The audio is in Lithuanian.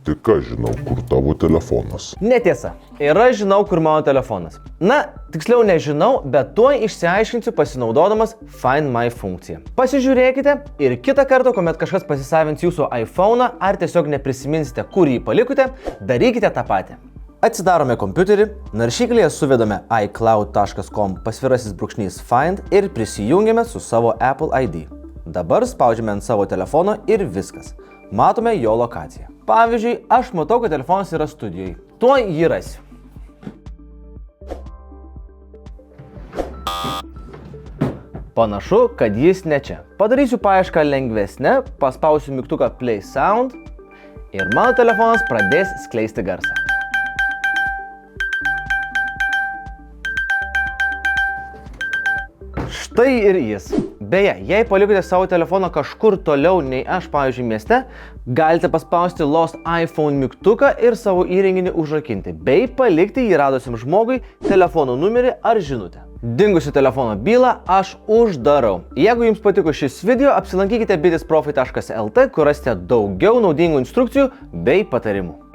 Tik aš žinau, kur tavo telefonas. Netiesa. Ir aš žinau, kur mano telefonas. Na, tiksliau nežinau, bet tuoj išsiaiškinsiu pasinaudodamas Find My funkciją. Pasižiūrėkite ir kitą kartą, kuomet kažkas pasisavins jūsų iPhone'ą ar tiesiog neprisiminsite, kur jį palikote, darykite tą patį. Atsidarome kompiuterį, naršyklėje suvedame iCloud.com/find ir prisijungiame su savo Apple ID. Dabar spaudžiame ant savo telefono ir viskas. Matome jo lokaciją. Pavyzdžiui, aš matau, kad telefonas yra studijoj. Tuoj jį rasiu. Panašu, kad jis ne čia. Padarysiu paiešką lengvesnę, paspausiu mygtuką Play Sound ir mano telefonas pradės skleisti garsą. Štai ir jis. Beje, jei palikote savo telefoną kažkur toliau nei aš, pavyzdžiui, mieste, galite paspausti Lost iPhone mygtuką ir savo įrenginį užrakinti, bei palikti jį radusiam žmogui telefono numerį ar žinutę. Dingusių telefono bylą aš uždarau. Jeigu jums patiko šis video, apsilankykite bitizprofi.lt, kur rasite daugiau naudingų instrukcijų bei patarimų.